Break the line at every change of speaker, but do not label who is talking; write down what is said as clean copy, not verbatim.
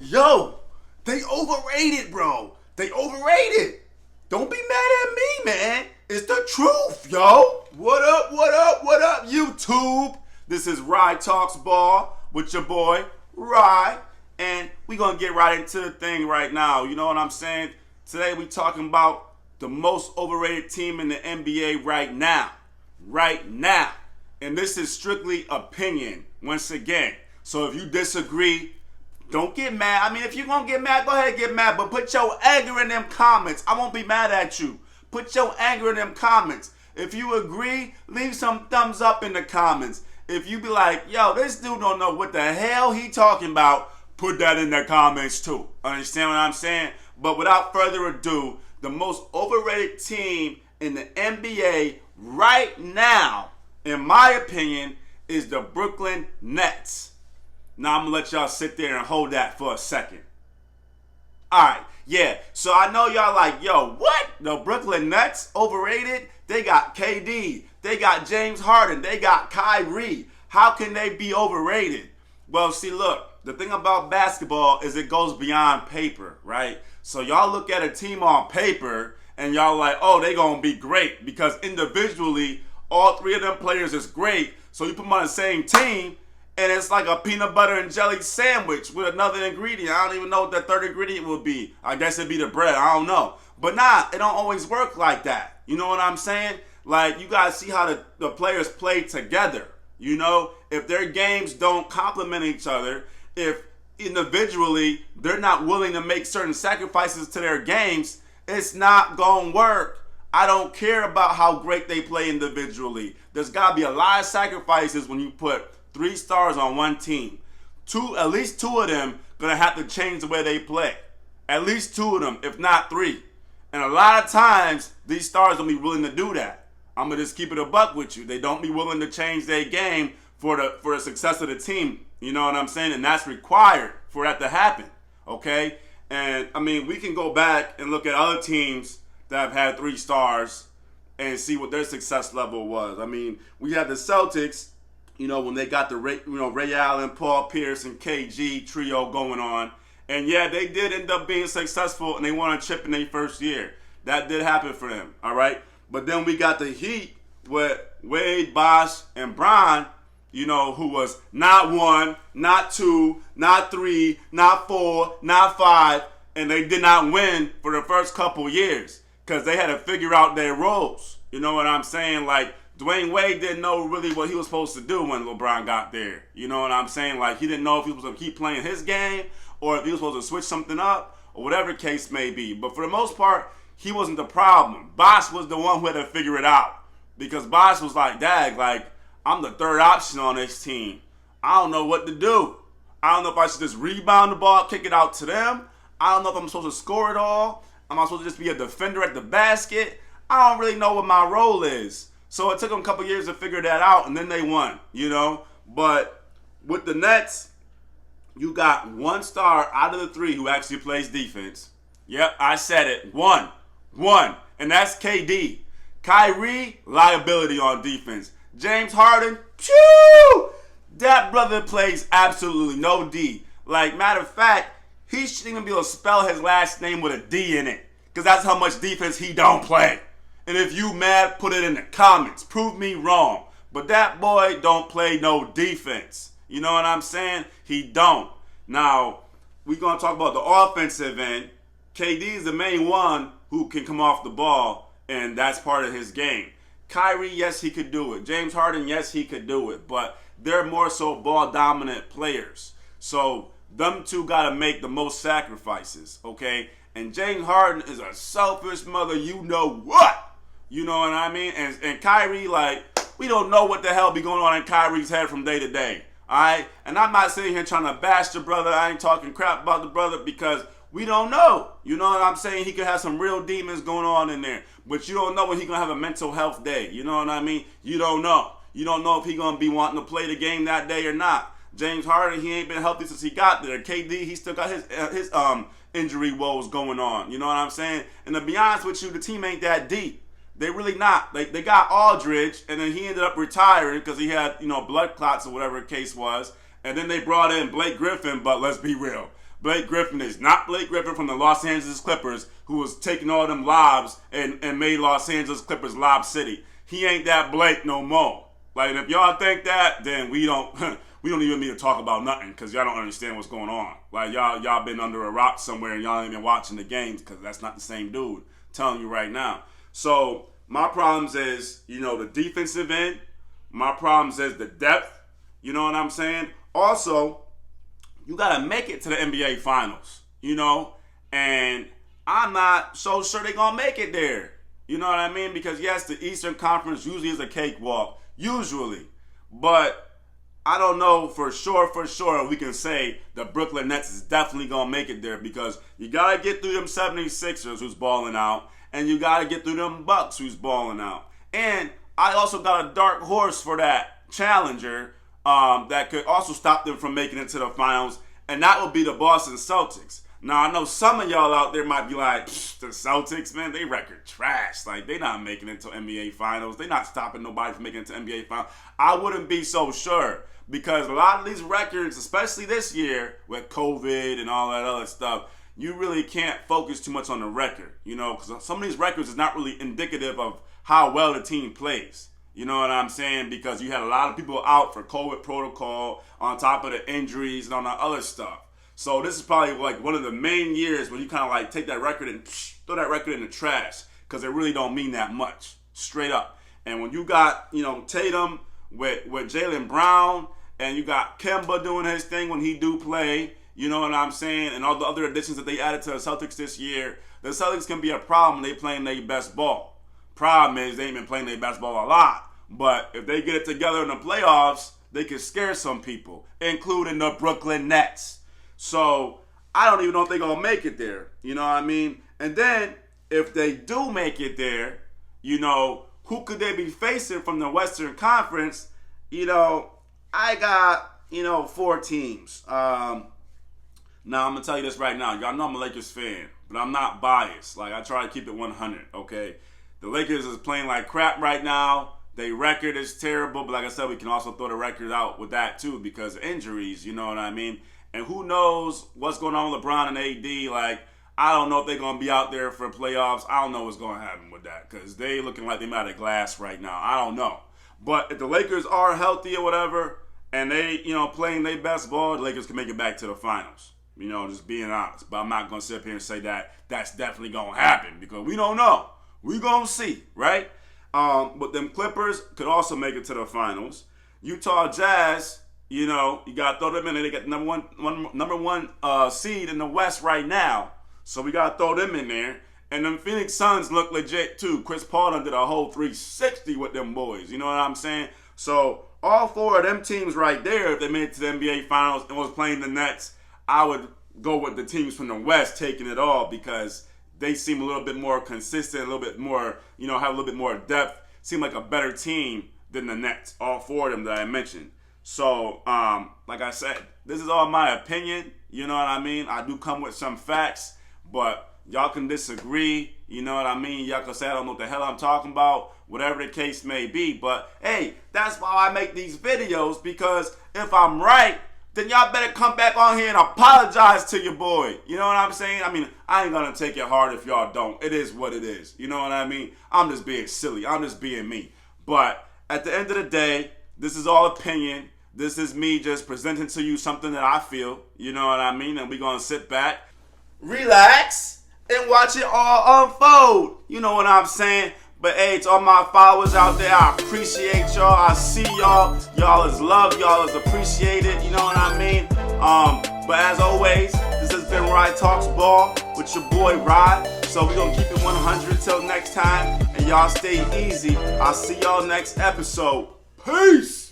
Yo, they overrated, bro. They overrated. Don't be mad at me, man. It's the truth, yo. What up, what up, what up, YouTube? This is Rye Talks Ball with your boy, Rye. And we gonna get right into the thing right now. You know what I'm saying? Today we talking about the most overrated team in the NBA right now. Right now. And this is strictly opinion, once again. So if you disagree, don't get mad. I mean, if you're going to get mad, go ahead and get mad. But put your anger in them comments. I won't be mad at you. Put your anger in them comments. If you agree, leave some thumbs up in the comments. If you be like, yo, this dude don't know what the hell he talking about, put that in the comments too. Understand what I'm saying? But without further ado, the most overrated team in the NBA right now, in my opinion, is the Brooklyn Nets. Now, I'm going to let y'all sit there and hold that for a second. Alright, yeah. So I know y'all like, yo, what? The Brooklyn Nets overrated? They got KD. They got James Harden. They got Kyrie. How can they be overrated? Well, see, look, the thing about basketball is it goes beyond paper, right? So y'all look at a team on paper and y'all like, oh, they going to be great because individually, all three of them players is great. So you put them on the same team, and it's like a peanut butter and jelly sandwich with another ingredient. I don't even know what that third ingredient will be. I guess it'd be the bread. I don't know. But nah, it don't always work like that. You know what I'm saying? Like, you guys see how the players play together. You know, if their games don't complement each other, if individually they're not willing to make certain sacrifices to their games, it's not going to work. I don't care about how great they play individually. There's got to be a lot of sacrifices when you put 3 stars on one team. At least two of them gonna have to change the way they play. At least 2 of them, if not 3. And a lot of times, these stars don't be willing to do that. I'm gonna just keep it a buck with you. They don't be willing to change their game for the success of the team. You know what I'm saying? And that's required for that to happen. Okay? And I mean, we can go back and look at other teams that have had 3 stars and see what their success level was. I mean, we had the Celtics. You know, when they got the Ray Allen, Paul Pierce, and KG trio going on. And yeah, they did end up being successful, and they won a chip in their first year. That did happen for them, all right? But then we got the Heat with Wade, Bosh, and Bron, you know, who was not 1, not 2, not 3, not 4, not 5, and they did not win for the first couple years because they had to figure out their roles. You know what I'm saying? Like, Dwayne Wade didn't know really what he was supposed to do when LeBron got there. You know what I'm saying? Like, he didn't know if he was going to keep playing his game or if he was supposed to switch something up or whatever case may be. But for the most part, he wasn't the problem. Bosh was the one who had to figure it out because Bosh was like, dag, like, I'm the third option on this team. I don't know what to do. I don't know if I should just rebound the ball, kick it out to them. I don't know if I'm supposed to score it all. Am I supposed to just be a defender at the basket? I don't really know what my role is. So it took them a couple years to figure that out, and then they won, you know. But with the Nets, you got 1 star out of the 3 who actually plays defense. Yep, I said it. One. And that's KD. Kyrie, liability on defense. James Harden, phew! That brother plays absolutely no D. Like, matter of fact, he shouldn't even be able to spell his last name with a D in it. Because that's how much defense he don't play. And if you mad, put it in the comments. Prove me wrong. But that boy don't play no defense. You know what I'm saying? He don't. Now, we're going to talk about the offensive end. KD is the main one who can come off the ball, and that's part of his game. Kyrie, yes, he could do it. James Harden, yes, he could do it. But they're more so ball-dominant players. So them two got to make the most sacrifices, okay? And James Harden is a selfish mother, you know what? You know what I mean? And Kyrie, like, we don't know what the hell be going on in Kyrie's head from day to day. All right? And I'm not sitting here trying to bash the brother. I ain't talking crap about the brother because we don't know. You know what I'm saying? He could have some real demons going on in there. But you don't know when he's going to have a mental health day. You know what I mean? You don't know. You don't know if he's going to be wanting to play the game that day or not. James Harden, he ain't been healthy since he got there. KD, he still got his injury woes going on. You know what I'm saying? And to be honest with you, the team ain't that deep. They really not. They got Aldridge, and then he ended up retiring because he had, blood clots or whatever the case was. And then they brought in Blake Griffin, but let's be real. Blake Griffin is not Blake Griffin from the Los Angeles Clippers who was taking all them lobs and made Los Angeles Clippers Lob City. He ain't that Blake no more. Like, if y'all think that, then we don't even need to talk about nothing because y'all don't understand what's going on. Like, y'all been under a rock somewhere and y'all ain't been watching the games because that's not the same dude. I'm telling you right now. So, my problems is, the defensive end. My problems is the depth. You know what I'm saying? Also, you got to make it to the NBA Finals, and I'm not so sure they're going to make it there. You know what I mean? Because, yes, the Eastern Conference usually is a cakewalk, usually. But I don't know for sure we can say the Brooklyn Nets is definitely going to make it there because you got to get through them 76ers who's balling out, and you got to get through them Bucks who's balling out. And I also got a dark horse for that challenger that could also stop them from making it to the finals, and that would be the Boston Celtics. Now, I know some of y'all out there might be like, the Celtics, man, they record trash. Like, they not making it to NBA Finals. They not stopping nobody from making it to NBA Finals. I wouldn't be so sure because a lot of these records, especially this year with COVID and all that other stuff, you really can't focus too much on the record, because some of these records is not really indicative of how well the team plays. You know what I'm saying? Because you had a lot of people out for COVID protocol on top of the injuries and all that other stuff. So this is probably like one of the main years when you kind of like take that record and throw that record in the trash because it really don't mean that much, straight up. And when you got, Tatum with Jaylen Brown and you got Kemba doing his thing when he do play, you know what I'm saying, and all the other additions that they added to the Celtics this year, the Celtics can be a problem when they playing their best ball. Problem is they ain't been playing their best ball a lot. But if they get it together in the playoffs, they can scare some people, including the Brooklyn Nets. So I don't even know if they're going to make it there. You know what I mean? And then if they do make it there, who could they be facing from the Western Conference? I got, 4 teams. Now, I'm going to tell you this right now. Y'all know I'm a Lakers fan, but I'm not biased. Like, I try to keep it 100, okay? The Lakers is playing like crap right now. Their record is terrible, but like I said, we can also throw the record out with that too because of injuries, you know what I mean? And who knows what's going on with LeBron and AD. Like, I don't know if they're going to be out there for playoffs. I don't know what's going to happen with that because they looking like they're out of glass right now. I don't know. But if the Lakers are healthy or whatever and they, playing their best ball, the Lakers can make it back to the finals. Just being honest. But I'm not going to sit up here and say that that's definitely going to happen because we don't know. We going to see, right? But them Clippers could also make it to the finals. Utah Jazz, you got to throw them in there. They got number one seed in the West right now. So we got to throw them in there. And them Phoenix Suns look legit too. Chris Paul done did a whole 360 with them boys. You know what I'm saying? So all 4 of them teams right there, if they made it to the NBA Finals and was playing the Nets, I would go with the teams from the West taking it all because they seem a little bit more consistent, a little bit more, have a little bit more depth. Seem like a better team than the Nets, all 4 of them that I mentioned. So, like I said, this is all my opinion. You know what I mean? I do come with some facts, but y'all can disagree. You know what I mean? Y'all can say I don't know what the hell I'm talking about, whatever the case may be. But, hey, that's why I make these videos because if I'm right, then y'all better come back on here and apologize to your boy. You know what I'm saying? I mean, I ain't going to take it hard if y'all don't. It is what it is. You know what I mean? I'm just being silly. I'm just being me. But at the end of the day, this is all opinion. This is me just presenting to you something that I feel. You know what I mean? And we're going to sit back, relax, and watch it all unfold. You know what I'm saying? But hey, to all my followers out there, I appreciate y'all. I see y'all. Y'all is love. Y'all is appreciated. You know what I mean? But as always, this has been Rye Talks Ball with your boy Rye. So we're going to keep it 100 till next time. And y'all stay easy. I'll see y'all next episode. Peace.